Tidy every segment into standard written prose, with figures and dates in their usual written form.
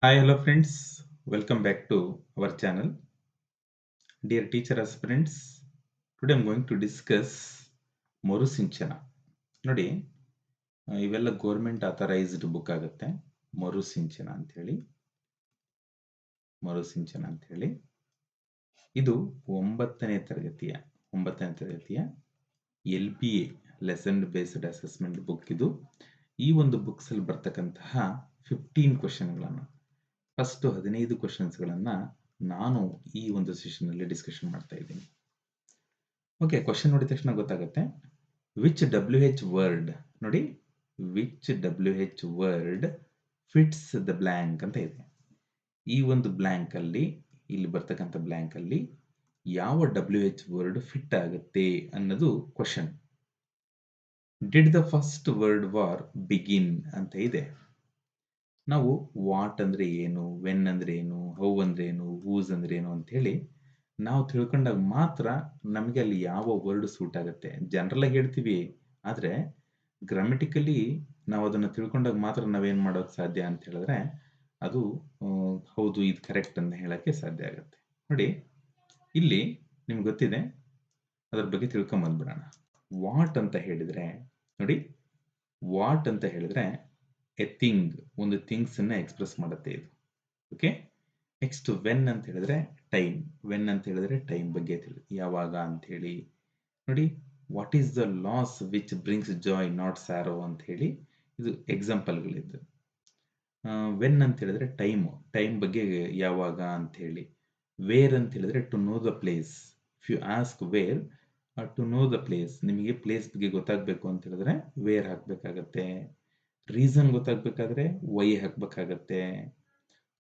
Hi, hello friends. Welcome back to our channel. Dear teacher aspirants, today I'm going to discuss Marusinchana. ನೋಡಿ, ಇವೆಲ್ಲ government authorised book ಆಗುತ್ತೆ. ಮರುಸಿಂಚನ ಅಂತ ಹೇಳಿ ಮರುಸಿಂಚನ ಅಂತ ಹೇಳಿ ಇದು ಒಂಬತ್ತನೇ ತರಗತಿಯ LBA lesson based assessment book. ಇದು ಈ ಒಂದು ಬುಕ್ಸ್ ಅಲ್ಲಿ ಬರ್ತಕ್ಕಂತಹ 15 ಕ್ವಶನ್ಗಳನ್ನು ಫಸ್ಟ್ 15 ಕ್ವಶನ್ಸ್ಗಳನ್ನ ನಾನು ಈ ಒಂದು ಸೆಷನ್ ಅಲ್ಲಿ ಡಿಸ್ಕಷನ್ ಮಾಡ್ತಾ ಇದ್ದೀನಿ. ಓಕೆ, ಕ್ವಶನ್ ನೋಡಿದ ತಕ್ಷಣ ಗೊತ್ತಾಗುತ್ತೆ ವಿಚ್ WH ವರ್ಡ್. ನೋಡಿ, which WH word fits the blank ಅಂತ ಇದೆ. ಈ ಒಂದು ಬ್ಲ್ಯಾಂಕ್ ಅಲ್ಲಿ, ಇಲ್ಲಿ ಬರ್ತಕ್ಕಂಥ ಬ್ಲ್ಯಾಂಕ್ ಅಲ್ಲಿ ಯಾವ WH ವರ್ಡ್ ಫಿಟ್ ಆಗುತ್ತೆ ಅನ್ನೋದು question. Did the first word war begin ಅಂತ ಇದೆ. ನಾವು ವಾಟ್ ಅಂದ್ರೆ ಏನು, ವೆನ್ ಅಂದ್ರೆ ಏನು, ಹೌ ಅಂದ್ರೆ ಏನು, ಹೂಸ್ ಅಂದ್ರೆ ಏನು ಅಂತ ಹೇಳಿ ನಾವು ತಿಳ್ಕೊಂಡಾಗ ಮಾತ್ರ ನಮಗೆ ಅಲ್ಲಿ ಯಾವ ವರ್ಡ್ ಸೂಟ್ ಆಗುತ್ತೆ. ಜನರಲ್ ಆಗಿ ಹೇಳ್ತೀವಿ, ಆದ್ರೆ ಗ್ರಾಮೆಟಿಕಲಿ ನಾವು ಅದನ್ನ ತಿಳ್ಕೊಂಡಾಗ ಮಾತ್ರ ನಾವೇನ್ ಮಾಡೋಕ್ ಸಾಧ್ಯ ಅಂತ ಹೇಳಿದ್ರೆ ಅದು ಹೌದು ಇದು ಕರೆಕ್ಟ್ ಅಂತ ಹೇಳಕ್ಕೆ ಸಾಧ್ಯ ಆಗುತ್ತೆ. ನೋಡಿ, ಇಲ್ಲಿ ನಿಮ್ಗೆ ಗೊತ್ತಿದೆ, ಅದ್ರ ಬಗ್ಗೆ ತಿಳ್ಕೊಂಡ್ ಬಂದ್ಬಿಡೋಣ. ವಾಟ್ ಅಂತ ಹೇಳಿದ್ರೆ, ನೋಡಿ, ವಾಟ್ ಅಂತ ಹೇಳಿದ್ರೆ ಎ ಥಿಂಗ್, ಒಂದು ಥಿಂಗ್ಸ್ ಅನ್ನ ಎಕ್ಸ್ಪ್ರೆಸ್ ಮಾಡುತ್ತೆ ಇದು. ಓಕೆ, ನೆಕ್ಸ್ಟ್ ವೆನ್ ಅಂತ ಹೇಳಿದ್ರೆ ಟೈಮ್. ವೆನ್ ಅಂತ ಹೇಳಿದ್ರೆ ಟೈಮ್ ಬಗ್ಗೆ ಯಾವಾಗ ಅಂತ ಹೇಳಿ. ನೋಡಿ, what is the loss which brings Joy not ಸ್ಯಾರೋ ಅಂತ ಹೇಳಿ ಇದು ಎಕ್ಸಾಂಪಲ್ಗಳಿದ್ದು. ವೆನ್ ಅಂತ ಹೇಳಿದ್ರೆ ಟೈಮ್, ಟೈಮ್ ಬಗ್ಗೆ ಯಾವಾಗ ಅಂತ ಹೇಳಿ. ವೇರ್ ಅಂತ ಹೇಳಿದ್ರೆ to know the place. If you ask where to know the place, ನಿಮಗೆ ಪ್ಲೇಸ್ ಬಗ್ಗೆ ಗೊತ್ತಾಗಬೇಕು ಅಂತ ಹೇಳಿದ್ರೆ ವೇರ್ ಹಾಕ್ಬೇಕಾಗತ್ತೆ. ರೀಸನ್ ಗೊತ್ತಾಗಬೇಕಾದ್ರೆ ವೈ ಹಾಕ್ಬೇಕಾಗತ್ತೆ.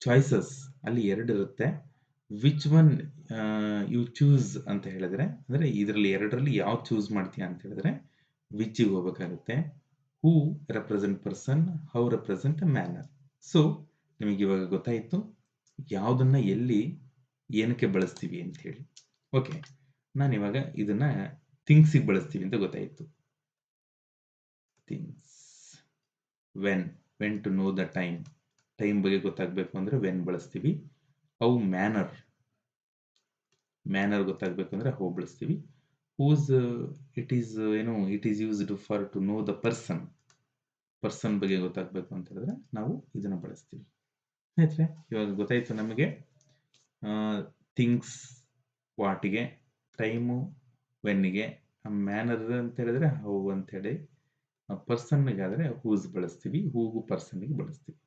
ಚಾಯ್ಸಸ್ ಅಲ್ಲಿ ಎರಡು ಇರುತ್ತೆ. ವಿಚ್ ಒನ್ ಯು ಚೂಸ್ ಅಂತ ಹೇಳಿದ್ರೆ, ಅಂದ್ರೆ ಇದರಲ್ಲಿ ಎರಡರಲ್ಲಿ ಯಾವ ಚೂಸ್ ಮಾಡ್ತೀಯ ಅಂತ ಹೇಳಿದ್ರೆ ವಿಚ್ಗೆ ಹೋಗ್ಬೇಕಾಗುತ್ತೆ. Who represent person, how represent manner. So ನಿಮಗೆ ಇವಾಗ ಗೊತ್ತಾಯ್ತು ಯಾವ್ದನ್ನ ಎಲ್ಲಿ ಏನಕ್ಕೆ ಬಳಸ್ತೀವಿ ಅಂತ ಹೇಳಿ. ಓಕೆ, ನಾನು ಇವಾಗ ಇದನ್ನ ಥಿಂಗ್ಸಿಗೆ ಬಳಸ್ತೀವಿ ಅಂತ ಗೊತ್ತಾಯ್ತು. Things. When, when to know the time, time ಬಗ್ಗೆ ಗೊತ್ತಾಗಬೇಕು ಅಂದ್ರೆ ವೆನ್ ಬಳಸ್ತೀವಿ. ಹೌ, ಮ್ಯಾನರ್, ಮ್ಯಾನರ್ ಗೊತ್ತಾಗಬೇಕು ಅಂದ್ರೆ ಹೌ ಬಳಸ್ತೀವಿ. Whose, it is it is used for to know the person. Person ಬಗ್ಗೆ ಗೊತ್ತಾಗಬೇಕು ಅಂತ ಹೇಳಿದ್ರೆ ನಾವು ಇದನ್ನ ಬಳಸ್ತೀವಿ. ಸ್ನೇಹಿತರೆ, ಇವಾಗ ಗೊತ್ತಾಯ್ತು ನಮಗೆ ಥಿಂಗ್ಸ್ ವಾಟಿಗೆ, ಟೈಮು ವೆನ್ನಿಗೆ, ಮ್ಯಾನರ್ ಅಂತ ಹೇಳಿದ್ರೆ ಹೌ ಅಂತ ಹೇಳಿ, ಪರ್ಸನ್ಗಾದ್ರೆ ಹೂಸ್ ಬಳಸ್ತೀವಿ, ಹೂಗು ಪರ್ಸನ್ಗೆ ಬಳಸ್ತೀವಿ.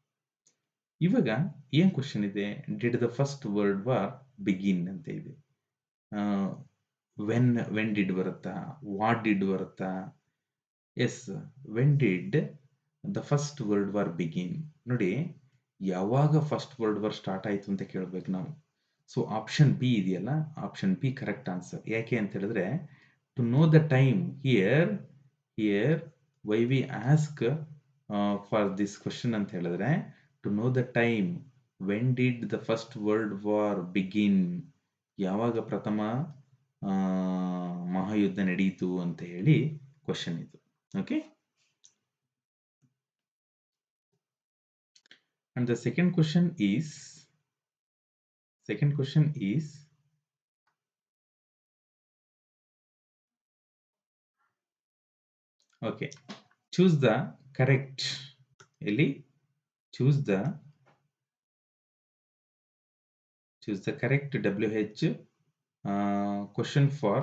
ಇವಾಗ ಏನ್ ಕ್ವಶನ್ ಇದೆ, did the first word war begin ಅಂತ ಇದೆ. ವೆನ್ ಡಿಡ್ ಬರುತ್ತಾ, ವಾಟ್ ಡಿಡ್ ಬರುತ್ತಾ? Yes, when did the first world war begin. ನೋಡಿ, ಯಾವಾಗ ಫಸ್ಟ್ ವರ್ಲ್ಡ್ ವಾರ್ ಸ್ಟಾರ್ಟ್ ಆಯ್ತು ಅಂತ ಕೇಳ್ಬೇಕು ನಾವು. ಸೊ ಆಪ್ಷನ್ ಬಿ ಇದೆಯಲ್ಲ, ಆಪ್ಷನ್ ಬಿ ಕರೆಕ್ಟ್ ಆನ್ಸರ್. ಯಾಕೆ ಅಂತ ಹೇಳಿದ್ರೆ to know the time, here why we ask for this question ಅಂತ ಹೇಳಿದ್ರೆ to know the time, when did the first world war begin, ಯಾವಾಗ ಪ್ರಥಮ ಮಹಾಯುದ್ಧ ನಡೆಯಿತು ಅಂತ ಹೇಳಿ ಕ್ವಶನ್ ಇದು. Okay, and the second question is okay, choose the correct, ಇಲ್ಲಿ choose the correct WH question for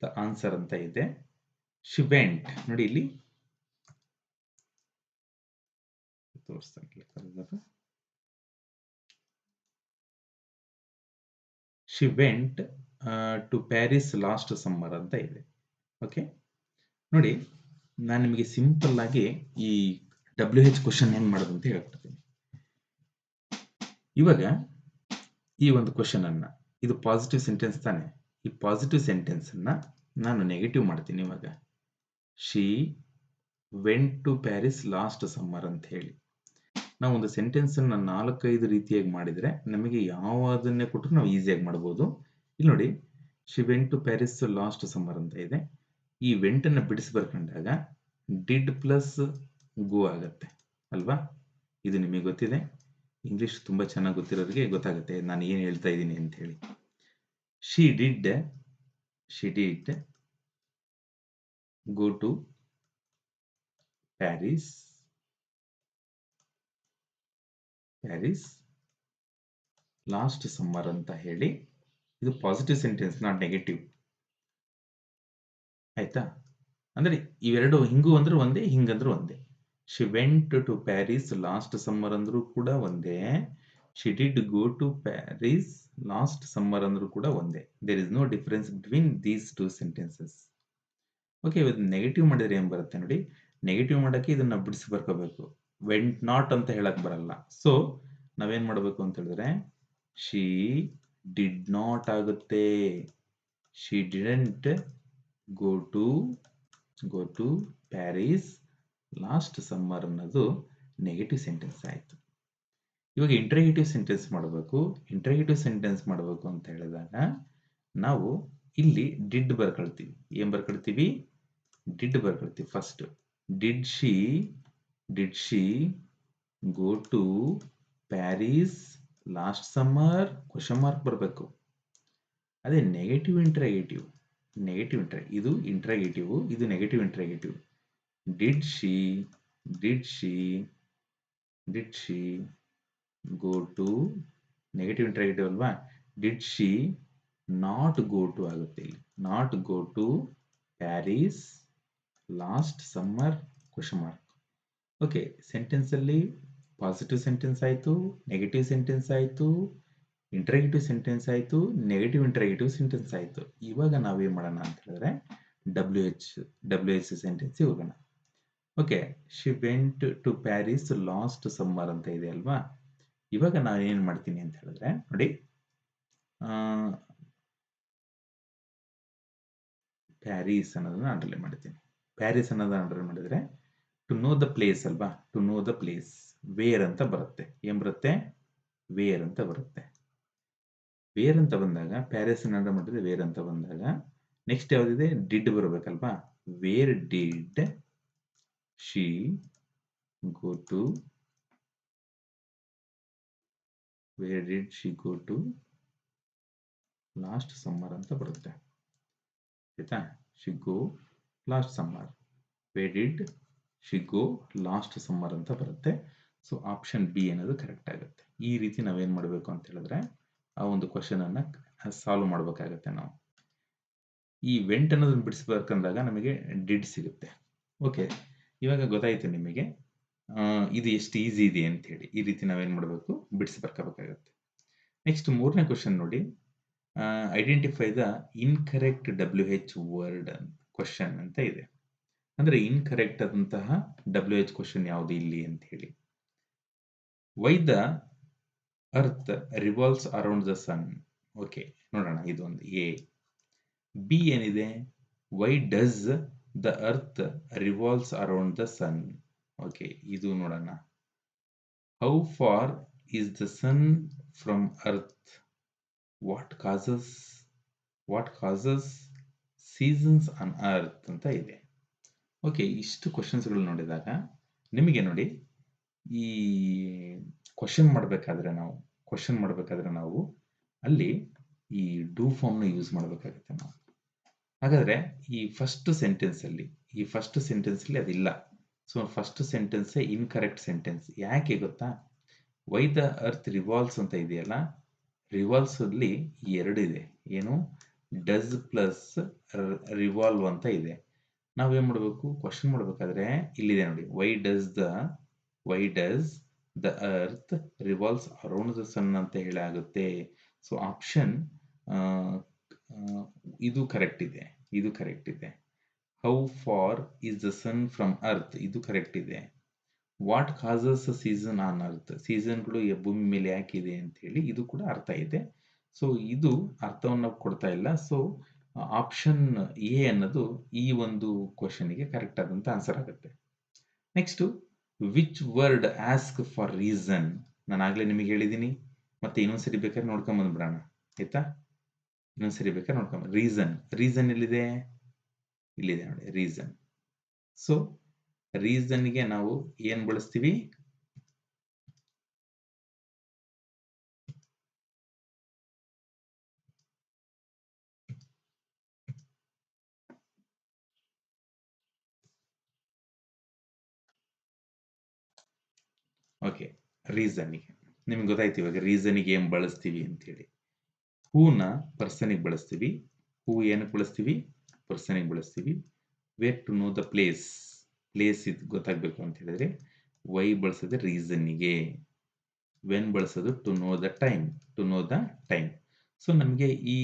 the answer ಅಂತ ಇದೆ. she went, ನೋಡಿ ಇಲ್ಲಿ she went to Paris last summer ಅಂತ ಇದೆ. ಓಕೆ, ನೋಡಿ, ನಾನು ನಿಮಗೆ ಸಿಂಪಲ್ ಆಗಿ ಈ WH ಕ್ವಶನ್ ಹೆಂಗ್ ಮಾಡೋದು ಅಂತ ಹೇಳ್ಕೊಡ್ತೀನಿ. ಇವಾಗ ಈ ಒಂದು ಕ್ವಶನ್ ಅನ್ನ, ಇದು ಪಾಸಿಟಿವ್ ಸೆಂಟೆನ್ಸ್ ತಾನೆ, ಈ ಪಾಸಿಟಿವ್ ಸೆಂಟೆನ್ಸ್ ಅನ್ನ ನಾನು ನೆಗೆಟಿವ್ ಮಾಡ್ತೀನಿ. ಇವಾಗ she went to Paris last summer ಅಂತ ಹೇಳಿ ನಾವು ಒಂದು ಸೆಂಟೆನ್ಸ್ ಅನ್ನ 4-5 ರೀತಿಯಾಗಿ ಮಾಡಿದ್ರೆ ನಮಗೆ ಯಾವುದನ್ನೇ ಕೊಟ್ಟರು ನಾವು ಈಸಿಯಾಗಿ ಮಾಡ್ಬೋದು. ಇಲ್ಲಿ ನೋಡಿ, she went to Paris last summer ಅಂತ ಇದೆ. ಈ ವೆಂಟ್ ಅನ್ನ ಬಿಡಿಸಿ ಬರ್ಕೊಂಡಾಗ ಡಿಡ್ ಪ್ಲಸ್ ಗೋ ಆಗತ್ತೆ ಅಲ್ವಾ, ಇದು ನಿಮಗೆ ಗೊತ್ತಿದೆ. ಇಂಗ್ಲಿಷ್ ತುಂಬ ಚೆನ್ನಾಗಿ ಗೊತ್ತಿರೋರಿಗೆ ಗೊತ್ತಾಗುತ್ತೆ ನಾನು ಏನು ಹೇಳ್ತಾ ಇದ್ದೀನಿ ಅಂತ ಹೇಳಿ. She did go to Paris last summer ಅಂತ ಹೇಳಿ, ಇದು ಪಾಸಿಟಿವ್ ಸೆಂಟೆನ್ಸ್ ನಾಟ್ ನೆಗೆಟಿವ್. ಆಯ್ತಾ? ಅಂದ್ರೆ ಇವೆರಡು ಹಿಂಗೂ ಅಂದ್ರೆ ಒಂದೇ, ಹಿಂಗಂದ್ರೂ ಒಂದೇ. She went to Paris last summer ಅಂದ್ರೂ ಕೂಡ ಒಂದೇ, she did go to Paris last summer ಅಂದ್ರೂ ಕೂಡ ಒಂದೇ. There is no difference between these two sentences. Okay, ಇವತ್ತು ನೆಗೆಟಿವ್ ಮಾಡಿದ್ರೆ ಏನ್ ಬರುತ್ತೆ ನೋಡಿ. ನೆಗೆಟಿವ್ ಮಾಡಕ್ಕೆ ಇದನ್ನ ಬಿಡಿಸಿ ಬರ್ಕೋಬೇಕು. ವೆಂಟ್ ನಾಟ್ ಅಂತ ಹೇಳಕ್ ಬರಲ್ಲ. ಸೊ ನಾವೇನ್ ಮಾಡಬೇಕು ಅಂತ ಹೇಳಿದ್ರೆ, ಶಿ ಡಿಡ್ ನಾಟ್ ಆಗುತ್ತೆ. She didn't go to Paris last summer ಅನ್ನೋದು ನೆಗೆಟಿವ್ ಸೆಂಟೆನ್ಸ್ ಆಯ್ತು. ಇವಾಗ ಇಂಟ್ರಗೇಟಿವ್ ಸೆಂಟೆನ್ಸ್ ಮಾಡಬೇಕು. ಇಂಟ್ರಗೇಟಿವ್ ಸೆಂಟೆನ್ಸ್ ಮಾಡಬೇಕು ಅಂತ ಹೇಳಿದಾಗ ನಾವು ಇಲ್ಲಿ ಡಿಡ್ ಬರ್ಕೊಳ್ತೀವಿ. ಏನ್ ಬರ್ಕೊಳ್ತೀವಿ? ಡಿಡ್ ಬರ್ಕೊಳ್ತೀವಿ. First did she go to Paris last summer? Question mark ಬರಬೇಕು. ಅದೇ ನೆಗೆಟಿವ್ ಇಂಟ್ರಗೇಟಿವ್ ಇದು ಇಂಟ್ರಗೇಟಿವ್, ಇದು negative interrogative. Did she go to, negative interrogative ಅಲ್ವಾ? Did she not go to ಆಗುತ್ತೆ ಇಲ್ಲಿ. Not go to Paris last summer? Question mark. Okay, sentence ಅಲ್ಲಿ positive sentence ಆಯ್ತು, negative sentence ಆಯ್ತು, ಇಂಟ್ರಗೇಟಿವ್ ಸೆಂಟೆನ್ಸ್ ಆಯ್ತು, negative interrogative sentence ಆಯ್ತು. ಇವಾಗ ನಾವೇನ್ ಮಾಡೋಣ ಅಂತ ಹೇಳಿದ್ರೆ ಡಬ್ಲ್ಯೂ ಎಚ್ ಸೆಂಟೆನ್ಸ್ ಹೋಗೋಣ. Okay, she went to Paris last summer ಅಂತ ಇದೆ ಅಲ್ವಾ? ಇವಾಗ ನಾನು ಏನ್ ಮಾಡ್ತೀನಿ ಅಂತ ಹೇಳಿದ್ರೆ ನೋಡಿ, ಪ್ಯಾರಿಸ್ ಅನ್ನೋದನ್ನ ಅಂಡರ್ಲೈನ್ ಮಾಡ್ತೀನಿ. ಪ್ಯಾರಿಸ್ ಅನ್ನೋದನ್ನ ಅಂಡರ್ಲೈನ್ ಮಾಡಿದ್ರೆ ಟು ನೋ ದ ಪ್ಲೇಸ್ ಅಲ್ವಾ? To know the place where ಅಂತ ಬರುತ್ತೆ. ಏನ್ ಬರುತ್ತೆ? ವೇರ್ ಅಂತ ಬರುತ್ತೆ. ವೇರ್ ಅಂತ ಬಂದಾಗ ಪ್ಯಾರಿಸ್ ಅನ್ನ ಮಾಡಿದ್ರೆ ವೇರ್ ಅಂತ ಬಂದಾಗ ನೆಕ್ಸ್ಟ್ ಯಾವ್ದಿದೆ? ಡಿಡ್ ಬರಬೇಕಲ್ವಾ? Where did she go to last summer ಅಂತ ಬರುತ್ತೆ. ಆಯ್ತಾ? She go last summer. Where did she go last summer ಅಂತ ಬರುತ್ತೆ. ಸೊ ಆಪ್ಷನ್ ಬಿ ಅನ್ನೋದು ಕರೆಕ್ಟ್ ಆಗುತ್ತೆ. ಈ ರೀತಿ ನಾವೇನ್ ಮಾಡಬೇಕು ಅಂತ ಹೇಳಿದ್ರೆ ಆ ಒಂದು ಕ್ವಶನ್ ಅನ್ನ ಸಾಲ್ವ್ ಮಾಡ್ಬೇಕಾಗತ್ತೆ ನಾವು. ಈ ವೆಂಟ್ ಅನ್ನೋದನ್ನ ಬಿಡಿಸ್ಬೇಕಂದಾಗ ನಮಗೆ ಡಿಡ್ ಸಿಗುತ್ತೆ. ಓಕೆ, ಇವಾಗ ಗೊತ್ತಾಯ್ತು ನಿಮಗೆ ಇದು ಎಷ್ಟು ಈಸಿ ಇದೆ ಅಂತ ಹೇಳಿ. ಈ ರೀತಿ ನಾವೇನ್ ಮಾಡಬೇಕು? ಬಿಡಿಸಿ ಬರ್ಕೋಬೇಕಾಗತ್ತೆ. ನೆಕ್ಸ್ಟ್ 3ನೇ ಕ್ವಶನ್ ನೋಡಿ. Identify the incorrect WH word question ಅಂತ ಇದೆ. ಅಂದ್ರೆ ಇನ್ಕರೆಕ್ಟ್ ಆದಂತಹ WH ಕ್ವಶನ್ ಯಾವುದು ಇಲ್ಲಿ ಅಂತ ಹೇಳಿ. Why the earth revolves around the sun. Okay, ನೋಡೋಣ. ಇದು ಒಂದು ಎ. ಬಿ ಏನಿದೆ? Why does the earth revolves around the sun. Okay, ಇದು ನೋಡೋಣ. How far is the sun from earth? What causes seasons on earth ಅಂತ ಇದೆ. Okay, ಇಷ್ಟು ಕ್ವಶನ್ಸ್ಗಳು ನೋಡಿದಾಗ ನಿಮಗೆ ನೋಡಿ, ಈ ಕ್ವಶನ್ ಮಾಡಬೇಕಾದ್ರೆ ನಾವು ಅಲ್ಲಿ ಈ ಡೂ ಫಾರ್ಮ್ನ ಯೂಸ್ ಮಾಡಬೇಕಾಗುತ್ತೆ ನಾವು. ಹಾಗಾದ್ರೆ ಈ ಫಸ್ಟ್ ಸೆಂಟೆನ್ಸ್ ಅಲ್ಲಿ ಅದಿಲ್ಲ. So first sentence incorrect sentence. ಯಾಕೆ ಗೊತ್ತಾ? ವೈ ದ ಅರ್ತ್ ರಿವಾಲ್ವ್ಸ್ ಅಂತ ಇದೆಯಲ್ಲ, ರಿವಾಲ್ವ್ಸ್ ಅಲ್ಲಿ ಎರಡು ಇದೆ. ಏನು? ಡಸ್ ಪ್ಲಸ್ ರಿವಾಲ್ವ್ ಅಂತ ಇದೆ. ನಾವೇನ್ ಮಾಡಬೇಕು? ಕ್ವಶನ್ ಮಾಡಬೇಕಾದ್ರೆ ಇಲ್ಲಿದೆ ನೋಡಿ, why does the earth revolves around the sun ಅಂತ ಹೇಳಿ ಆಗುತ್ತೆ. ಸೊ ಆಪ್ಷನ್ ಇದು ಕರೆಕ್ಟ್ ಇದೆ. How far is the sun from earth, ಇದು ಕರೆಕ್ಟ್ ಇದೆ. What causes season on earth, ಸೀಸನ್ಗಳು ಭೂಮಿ ಮೇಲೆ ಯಾಕಿದೆ ಅಂತ ಹೇಳಿ ಇದು ಕೂಡ ಅರ್ಥ ಇದೆ. ಸೊ ಇದು ಅರ್ಥವನ್ನು ಕೊಡ್ತಾ ಇಲ್ಲ. ಸೊ ಆಪ್ಷನ್ ಎ ಅನ್ನೋದು ಈ ಒಂದು ಕ್ವಶನ್ಗೆ ಕರೆಕ್ಟ್ ಆದಂತ ಆನ್ಸರ್ ಆಗುತ್ತೆ. Next, which word ask for reason. ನಾನು ಆಗ್ಲೇ ನಿಮಗೆ ಹೇಳಿದ್ದೀನಿ, ಮತ್ತೆ ಇನ್ನೊಂದ್ಸರಿ ಬೇಕಾದ್ರೆ ನೋಡ್ಕೊಂಡ್ ಬಂದ್ಬಿಡೋಣ. ಆಯ್ತಾ? ಇನ್ನೊಂದ್ಸರಿ ಬೇಕಾದ್ರೆ ನೋಡ್ಕೊಂಡ್ ರೀಸನ್ ಎಲ್ಲಿದೆ? ಇಲ್ಲಿದೆ ನೋಡಿ, ರೀಸನ್. ಸೊ ರೀಸನ್ಗೆ ನಾವು ಏನ್ ಬಳಸ್ತೀವಿ? ಓಕೆ, ರೀಸನ್ನಿಗೆ ನಿಮ್ಗೆ ಗೊತ್ತಾಯ್ತು ಇವಾಗ ರೀಸನ್ನಿಗೆ ಏನು ಬಳಸ್ತೀವಿ ಅಂತೇಳಿ. ಹೂನ ಪರ್ಸನಿಗೆ ಬಳಸ್ತೀವಿ. ಹೂ ಏನಕ್ಕೆ ಬಳಸ್ತೀವಿ? ಪರ್ಸನಿಗೆ ಬಳಸ್ತೀವಿ. Where to know the place, place ಇದು ಗೊತ್ತಾಗಬೇಕು ಅಂತ ಹೇಳಿದ್ರೆ ವೈ ಬಳಸೋದು ರೀಸನ್ನಿಗೆ. ವೆನ್ ಬಳಸೋದು to know the time, to know the time. So ನಮಗೆ ಈ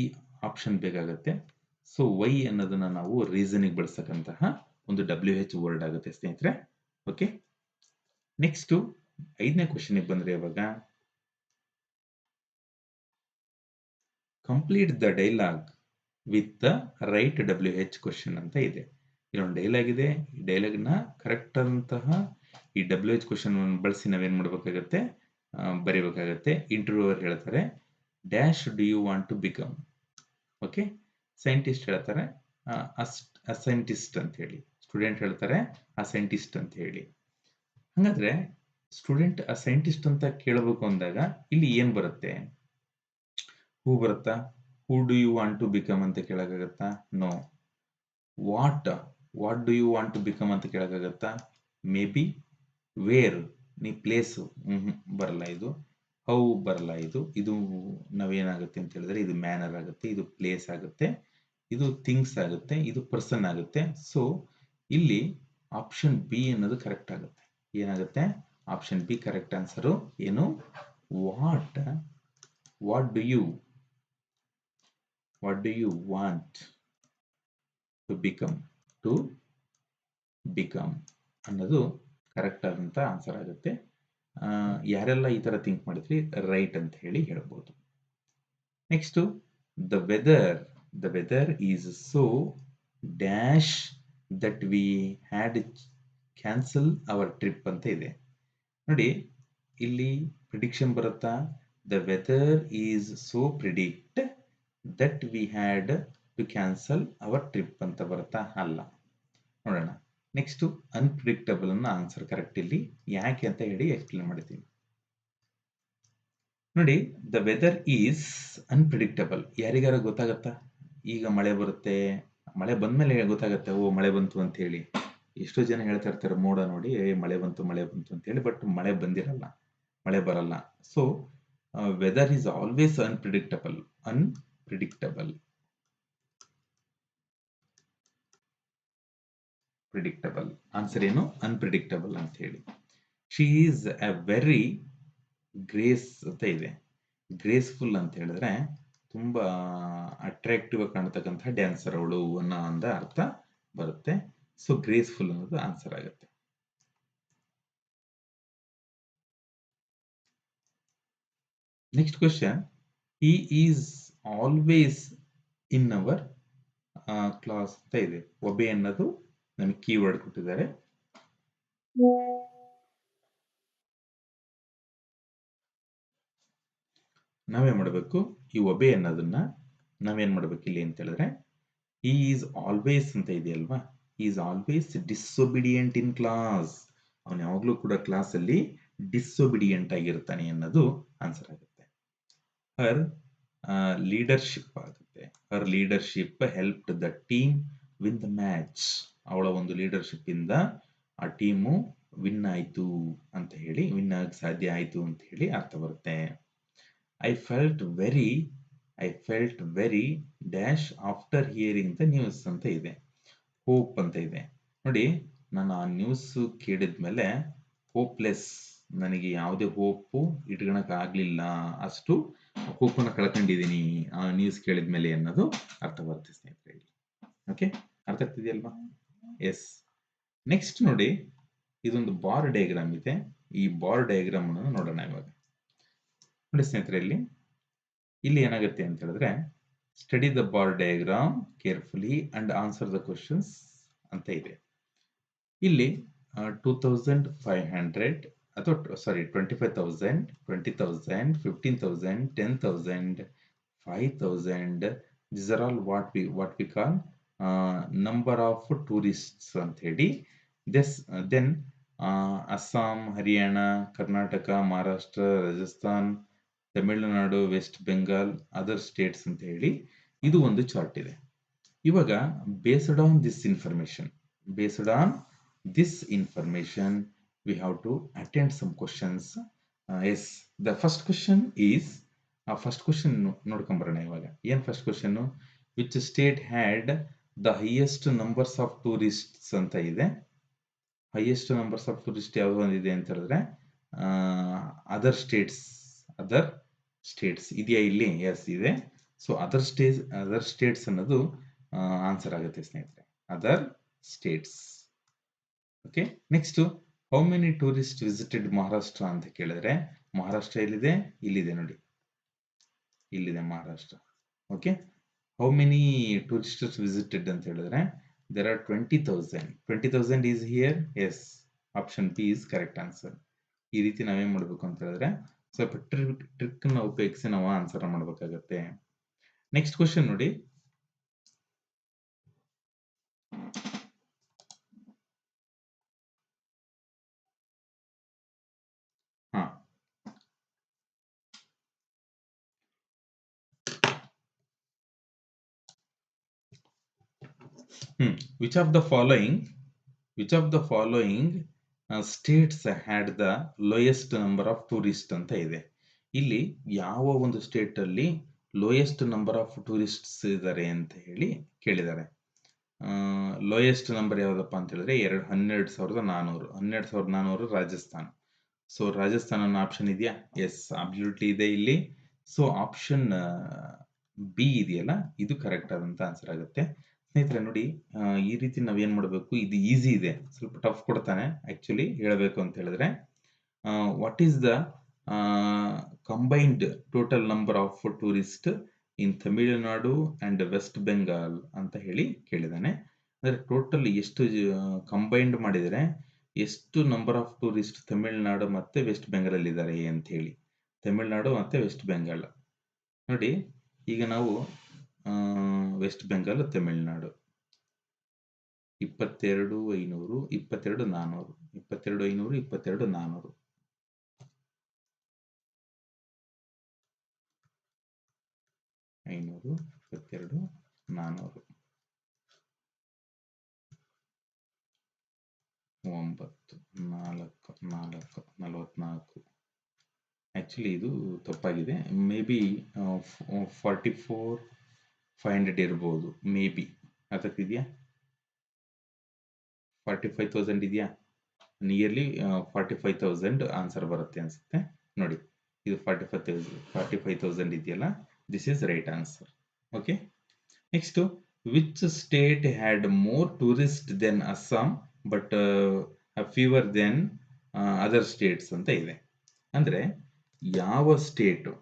ಆಪ್ಷನ್ ಬೇಕಾಗುತ್ತೆ. ಸೊ ವೈ ಅನ್ನೋದನ್ನ ನಾವು ರೀಸನ್ನಿಗೆ ಬಳಸತಕ್ಕಂತಹ ಒಂದು WH ವರ್ಡ್ ಆಗುತ್ತೆ ಸ್ನೇಹಿತರೆ. ಓಕೆ, ನೆಕ್ಸ್ಟು 5ನೇ ಕ್ವಶನ್ಗೆ ಬಂದ್ರೆ ಇವಾಗ complete the dialogue with the right WH question ಅಂತ ಇದೆ. ಇಲ್ಲೊಂದು ಡೈಲಾಗ್ ಇದೆ. ಈ ಡೈಲಾಗ್ನ ಕರೆಕ್ಟ್ ಆದಂತಹ ಈ WH ಕ್ವಶನ್ ಬಳಸಿ ನಾವೇನ್ ಮಾಡಬೇಕಾಗತ್ತೆ? ಬರೀಬೇಕಾಗತ್ತೆ. ಇಂಟರ್ವ್ಯೂವರ್ ಹೇಳ್ತಾರೆ dash do you want to become. Okay, scientist ಹೇಳ್ತಾರೆ ಅ ಸೈಂಟಿಸ್ಟ್ ಅಂತ ಹೇಳಿ. ಸ್ಟೂಡೆಂಟ್ ಹೇಳ್ತಾರೆ ಅ ಸೈಂಟಿಸ್ಟ್ ಅಂತ ಹೇಳಿ. ಹಾಗಾದ್ರೆ ಸ್ಟೂಡೆಂಟ್ ಅ ಸೈಂಟಿಸ್ಟ್ ಅಂತ ಕೇಳಬೇಕು ಅಂದಾಗ ಇಲ್ಲಿ ಏನ್ ಬರುತ್ತೆ? ಹೂ ಬರುತ್ತಾ? Who do you want to become ಅಂತ ಕೇಳಕ್ಕಾಗತ್ತಾ? No. What do you want to become ಅಂತ ಕೇಳಕ್ಕಾಗತ್ತಾ? Maybe. ವೇರ್ ನೀ ಪ್ಲೇಸು ಬರಲ್ಲ ಇದು. ಹೌ ಬರಲ್ಲ ಇದು. ಇದು ನಾವೇನಾಗುತ್ತೆ ಅಂತ ಹೇಳಿದ್ರೆ ಇದು ಮ್ಯಾನರ್ ಆಗುತ್ತೆ, ಇದು ಪ್ಲೇಸ್ ಆಗುತ್ತೆ, ಇದು ಥಿಂಗ್ಸ್ ಆಗುತ್ತೆ, ಇದು ಪರ್ಸನ್ ಆಗುತ್ತೆ. ಸೊ ಇಲ್ಲಿ ಆಪ್ಷನ್ ಬಿ ಅನ್ನೋದು ಕರೆಕ್ಟ್ ಆಗುತ್ತೆ. ಏನಾಗುತ್ತೆ? Option B correct answer. ಏನು? What do you want to become ಅನ್ನೋದು ಕರೆಕ್ಟ್ ಆದಂತ ಆನ್ಸರ್ ಆಗುತ್ತೆ. ಯಾರೆಲ್ಲ ಈ ತರ ಥಿಂಕ್ ಮಾಡಿದ್ರಿ ರೈಟ್ ಅಂತ ಹೇಳಿ ಹೇಳ್ಬೋದು. Next, the weather is so dash that we had cancel our trip ಅಂತ ಇದೆ. ನೋಡಿ, ಇಲ್ಲಿ ಪ್ರಿಡಿಕ್ಷನ್ ಬರುತ್ತಾ? The weather is so predict that we had to cancel our trip ಅಂತ ಬರುತ್ತಾ? ಅಲ್ಲ. ನೋಡೋಣ. ನೆಕ್ಸ್ಟ್, ಅನ್ಪ್ರಿಡಿಕ್ಟಬಲ್ ಅನ್ನ ಆನ್ಸರ್ ಕರೆಕ್ಟ್ ಇಲ್ಲಿ. ಯಾಕೆ ಅಂತ ಹೇಳಿ ಎಕ್ಸ್ಪ್ಲೇನ್ ಮಾಡ್ತೀನಿ. ನೋಡಿ, ದ ವೆದರ್ ಈಸ್ ಅನ್ಪ್ರಿಡಿಕ್ಟಬಲ್. ಯಾರಿಗಾರ ಗೊತ್ತಾಗತ್ತಾ? ಈಗ ಮಳೆ ಬರುತ್ತೆ, ಮಳೆ ಬಂದ್ಮೇಲೆ ಗೊತ್ತಾಗತ್ತೆ ಓ ಮಳೆ ಬಂತು ಅಂತ ಹೇಳಿ. ಎಷ್ಟೋ ಜನ ಹೇಳ್ತಾ ಇರ್ತಾರೆ ಮೋಡ ನೋಡಿ ಮಳೆ ಬಂತು ಅಂತ ಹೇಳಿ, ಬಟ್ ಮಳೆ ಬಂದಿರಲ್ಲ, ಮಳೆ ಬರಲ್ಲ. So weather is always unpredictable. Answer ಏನು? ಅನ್ಪ್ರಿಡಿಕ್ಟಬಲ್ ಅಂತ ಹೇಳಿ. She is a very grace ಅಂತ ಇದೆ. ಗ್ರೇಸ್ಫುಲ್ ಅಂತ ಹೇಳಿದ್ರೆ ತುಂಬಾ ಅಟ್ರಾಕ್ಟಿವ್ ಆಗಿ ಕಾಣತಕ್ಕಂತಹ ಡ್ಯಾನ್ಸರ್ ಅವಳು ಅನ್ನೋ ಒಂದು ಅರ್ಥ ಬರುತ್ತೆ. ಸೊ ಗ್ರೇಸ್ಫುಲ್ ಅನ್ನೋದು ಆನ್ಸರ್ ಆಗುತ್ತೆ. Next question, he is always in our class ಅಂತ ಇದೆ. ಒಬೆ ಅನ್ನೋದು ನಮಗೆ ಕೀವರ್ಡ್ ಕೊಟ್ಟಿದ್ದಾರೆ. ನಾವೇನ್ ಮಾಡಬೇಕು? ಈ ಒಬೆ ಅನ್ನೋದನ್ನ ನಾವೇನ್ ಮಾಡ್ಬೇಕು ಇಲ್ಲಿ ಅಂತ ಹೇಳಿದ್ರೆ, ಹಿ ಈಸ್ ಆಲ್ವೇಸ್ ಅಂತ ಇದೆಯಲ್ವಾ, is always disobedient in class. ಅವನು ಯಾವಾಗ್ಲೂ ಕೂಡ ಕ್ಲಾಸ್ ಅಲ್ಲಿ ಡಿಸೊಬಿಡಿಯಂಟ್ ಆಗಿರ್ತಾನೆ ಅನ್ನೋದು ಆನ್ಸರ್ ಆಗುತ್ತೆ. ಹರ್ ಲೀಡರ್ಶಿಪ್ ಆಗುತ್ತೆ. Her leadership helped the team win the match. ಅವಳ ಒಂದು ಲೀಡರ್ಶಿಪ್ ಇಂದ ಆ ಟೀಮು ವಿನ್ ಆಯ್ತು ಅಂತ ಹೇಳಿ, ವಿನ್ ಆಗಕ್ಕೆ ಸಾಧ್ಯ ಆಯ್ತು ಅಂತ ಹೇಳಿ ಅರ್ಥ ಬರುತ್ತೆ. I felt very dash after hearing the news ಅಂತ ಇದೆ. ಹೋಪ್ ಅಂತ ಇದೆ. ನೋಡಿ, ನಾನು ಆ ನ್ಯೂಸ್ ಕೇಳಿದ್ಮೇಲೆ ಹೋಪ್ಲೆಸ್, ನನಗೆ ಯಾವುದೇ ಹೋಪು ಇಟ್ಕೊಳಕ್ ಆಗ್ಲಿಲ್ಲ, ಅಷ್ಟು ಹೋಪನ್ನ ಕಳ್ಕೊಂಡಿದ್ದೀನಿ ಆ ನ್ಯೂಸ್ ಕೇಳಿದ್ಮೇಲೆ ಅನ್ನೋದು ಅರ್ಥ ಬರುತ್ತೆ ಸ್ನೇಹಿತರೆ. ಓಕೆ, ಅರ್ಥ ಆಗ್ತಿದೆಯಲ್ವಾ? ಎಸ್. ನೆಕ್ಸ್ಟ್ ನೋಡಿ, ಇದೊಂದು ಬಾರ್ ಡಯಾಗ್ರಾಮ್ ಇದೆ. ಈ ಬಾರ್ ಡಯಾಗ್ರಾಮ್ ಅನ್ನು ನೋಡೋಣ ಇವಾಗ. ನೋಡಿ ಸ್ನೇಹಿತರೆ, ಇಲ್ಲಿ ಏನಾಗುತ್ತೆ ಅಂತ ಹೇಳಿದ್ರೆ, study the bar diagram carefully and answer the questions ಅಂತ ಇದೆ. ಇಲ್ಲಿ 2500 ಅಥವಾ ಸಾರಿ 25,000, 20,000, 15,000, 10,000, 5,000. These are all what we call number of tourists ಅಂತ ಹೇಳಿ. Then Assam, Haryana, Karnataka, Maharashtra, Rajasthan, Tamil Nadu, West Bengal, other states ಅಂತ ಹೇಳಿ ಇದು ಒಂದು ಚಾರ್ಟ್ ಇದೆ. ಇವಾಗ based on this information we have to attend some questions. Yes, the first question is first question ನೋಡ್ಕೊಂಬರೋಣ ಇವಾಗ. ಏನ್ first question? Which state had the highest numbers of tourists ಅಂತ ಇದೆ. ಹೈಯೆಸ್ಟ್ ನಂಬರ್ಸ್ ಆಫ್ ಟೂರಿಸ್ಟ್ ಯಾವ್ದು ಒಂದಿದೆ ಅಂತ ಹೇಳಿದ್ರೆ other States ಇದೆಯಾ ಇಲ್ಲಿ? ಎಸ್ ಇದೆ. ಸೊ ಅದರ್ ಸ್ಟೇಟ್ಸ್ ಅನ್ನೋದು ಆನ್ಸರ್ ಆಗುತ್ತೆ ಸ್ನೇಹಿತರೆ, other states. Okay, next how many tourist visited Maharashtra ಅಂತ ಕೇಳಿದ್ರೆ ಮಹಾರಾಷ್ಟ್ರ ಎಲ್ಲಿದೆ? ಇಲ್ಲಿದೆ ನೋಡಿ, ಇಲ್ಲಿದೆ Maharashtra. Okay, how many tourists visited ಅಂತ ಹೇಳಿದ್ರೆ there are 20,000 is here. yes, option B is correct answer. ಈ ರೀತಿ ನಾವೇನ್ ಮಾಡ್ಬೇಕು ಅಂತ ಹೇಳಿದ್ರೆ ಸ್ವಲ್ಪ ಟ್ರಿಕ್ ನ ಉಪಯೋಗಿಸಿ ನಾವು ಆನ್ಸರ್ ಮಾಡಬೇಕಾಗತ್ತೆ. ನೆಕ್ಸ್ಟ್ ಕ್ವಶನ್ ನೋಡಿ, which of the following states had the lowest number of tourists ಅಂತ ಇದೆ. ಇಲ್ಲಿ ಯಾವ ಒಂದು ಸ್ಟೇಟ್ ಅಲ್ಲಿ ಲೋಯೆಸ್ಟ್ ನಂಬರ್ ಆಫ್ ಟೂರಿಸ್ಟ್ಸ್ ಇದ್ದಾರೆ ಅಂತ ಹೇಳಿ ಕೇಳಿದ್ದಾರೆ. ಲೋಯೆಸ್ಟ್ ನಂಬರ್ ಯಾವ್ದಪ್ಪ ಅಂತ ಹೇಳಿದ್ರೆ 12,400 ರಾಜಸ್ಥಾನ್. ಸೊ ರಾಜಸ್ಥಾನ್ ಅನ್ನೋ ಆಪ್ಷನ್ ಇದೆಯಾ? ಎಸ್, ಅಬ್ಸಲ್ಯೂಟ್ಲಿ ಇದೆ ಇಲ್ಲಿ. ಸೊ ಆಪ್ಷನ್ ಬಿ ಇದೆಯಲ್ಲ, ಇದು ಕರೆಕ್ಟ್ ಆದಂತ ಆನ್ಸರ್ ಆಗುತ್ತೆ. ಸ್ನೇಹಿತರೆ ನೋಡಿ, ಈ ರೀತಿ ನಾವೇನ್ ಮಾಡಬೇಕು, ಇದು ಈಸಿ ಇದೆ, ಸ್ವಲ್ಪ ಟಫ್ ಕೊಡ್ತಾನೆ ಆಕ್ಚುಲಿ ಹೇಳಬೇಕು ಅಂತ ಹೇಳಿದ್ರೆ. What is the combined total number of tourist in Tamil Nadu and West Bengal ಅಂತ ಹೇಳಿ ಕೇಳಿದಾನೆ. ಅಂದ್ರೆ ಟೋಟಲ್ ಎಷ್ಟು ಕಂಬೈನ್ಡ್ ಮಾಡಿದರೆ ಎಷ್ಟು ನಂಬರ್ ಆಫ್ ಟೂರಿಸ್ಟ್ ತಮಿಳುನಾಡು ಮತ್ತೆ ವೆಸ್ಟ್ ಬೆಂಗಾಲ್ ಅಲ್ಲಿ ಇದ್ದಾರೆ ಅಂತ ಹೇಳಿ. ತಮಿಳುನಾಡು ಮತ್ತೆ ವೆಸ್ಟ್ ಬೆಂಗಾಲ್ ನೋಡಿ, ಈಗ ನಾವು ವೆಸ್ಟ್ ಬೆಂಗಾಲ್, ತಮಿಳುನಾಡು 22,500, 22,400, 22,500, 22,400. ಐನೂರು, 22,400, 9, 4, 4, 44. ಆಕ್ಚುಲಿ ಇದು ತಪ್ಪಾಗಿದೆ. ಮೇ ಬಿ 44,500 ಇರ್ಬೋದು, ಮೇ ಬಿ. ಅದಕ್ಕಿದೆಯಾ? 45,000 ಇದೆಯಾ? ನಿಯರ್ಲಿ 45,000 ಆನ್ಸರ್ ಬರುತ್ತೆ ಅನ್ಸುತ್ತೆ. ನೋಡಿ, ಇದು 45,000 ಇದೆಯಲ್ಲ, this is right answer. Okay, next, which state had more tourist than Assam but fewer than other states ಅಂತ ಇದೆ. ಅಂದ್ರೆ ಯಾವ state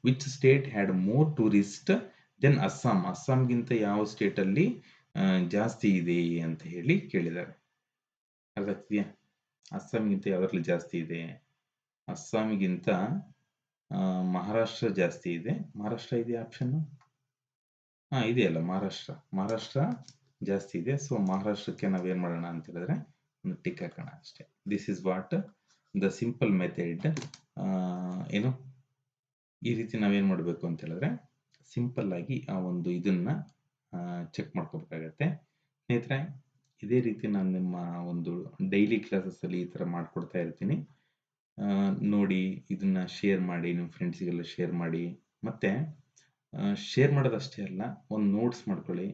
which state had more tourist than Assam, ಅಸ್ಸಾಂಗಿಂತ ಯಾವ ಸ್ಟೇಟ್ ಅಲ್ಲಿ ಜಾಸ್ತಿ ಇದೆ ಅಂತ ಹೇಳಿ ಕೇಳಿದ್ದಾರೆ. ಅರ್ಥ ಆಗ್ತಿದೆಯಾ? ಅಸ್ಸಾಂಗಿಂತ ಯಾವ್ದ್ರಲ್ಲಿ ಜಾಸ್ತಿ ಇದೆ? ಅಸ್ಸಾಂಗಿಂತ ಮಹಾರಾಷ್ಟ್ರ ಜಾಸ್ತಿ ಇದೆ. ಮಹಾರಾಷ್ಟ್ರ ಇದೆಯಾ ಆಪ್ಷನ್? ಇದೆಯಲ್ಲ, ಮಹಾರಾಷ್ಟ್ರ ಜಾಸ್ತಿ ಇದೆ. ಸೊ ಮಹಾರಾಷ್ಟ್ರಕ್ಕೆ ನಾವೇನ್ ಮಾಡೋಣ ಅಂತ ಹೇಳಿದ್ರೆ ಒಂದು ಟಿಕ್ ಹಾಕೋಣ ಅಷ್ಟೇ. This is what the simple method. ಏನು, ಈ ರೀತಿ ನಾವೇನ್ ಮಾಡಬೇಕು ಅಂತ ಹೇಳಿದ್ರೆ ಸಿಂಪಲ್ ಆಗಿ ಆ ಒಂದು ಇದನ್ನ ಚೆಕ್ ಮಾಡ್ಕೋಬೇಕಾಗತ್ತೆ. ಸ್ನೇಹಿತರೆ, ಇದೇ ರೀತಿ ನಾನು ನಿಮ್ಮ ಒಂದು ಡೈಲಿ ಕ್ಲಾಸಸ್ ಅಲ್ಲಿ ಈ ತರ ಮಾಡ್ಕೊಡ್ತಾ ಇರ್ತೀನಿ. ನೋಡಿ, ಇದನ್ನ ಶೇರ್ ಮಾಡಿ, ನಿಮ್ಮ ಫ್ರೆಂಡ್ಸ್ಗೆಲ್ಲ ಶೇರ್ ಮಾಡಿ. ಮತ್ತೆ ಶೇರ್ ಮಾಡೋದಷ್ಟೇ ಅಲ್ಲ, ಒಂದು ನೋಟ್ಸ್ ಮಾಡ್ಕೊಳ್ಳಿ.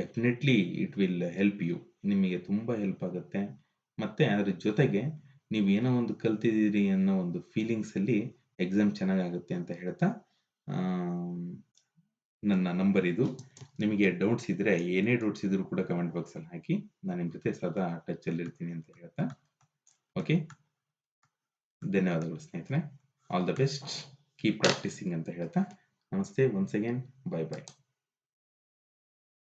Definitely it will help you. ನಿಮಗೆ ತುಂಬಾ ಹೆಲ್ಪ್ ಆಗುತ್ತೆ. ಮತ್ತೆ ಅದ್ರ ಜೊತೆಗೆ ನೀವು ಏನೋ ಒಂದು ಕಲ್ತಿದ್ದೀರಿ ಅನ್ನೋ ಒಂದು ಫೀಲಿಂಗ್ಸ್ ಅಲ್ಲಿ ಎಕ್ಸಾಮ್ ಚೆನ್ನಾಗಾಗುತ್ತೆ ಅಂತ ಹೇಳ್ತಾ, ನನ್ನ ನಂಬರ್ ಇದು. ನಿಮಗೆ ಡೌಟ್ಸ್ ಇದ್ರೆ, ಏನೇ ಡೌಟ್ಸ್ ಇದ್ರೂ ಕೂಡ ಕಮೆಂಟ್ ಬಾಕ್ಸ್ ಅಲ್ಲಿ ಹಾಕಿ. ನಾನು ನಿಮ್ಮ ಜೊತೆ ಸದಾ ಟಚ್ ಅಲ್ಲಿ ಇರ್ತೀನಿ ಅಂತ ಹೇಳ್ತಾ, ಓಕೆ, ಧನ್ಯವಾದಗಳು ಸ್ನೇಹಿತರೆ. All the best, keep practising ಅಂತ ಹೇಳ್ತಾ ನಮಸ್ತೆ. Once again, bye bye.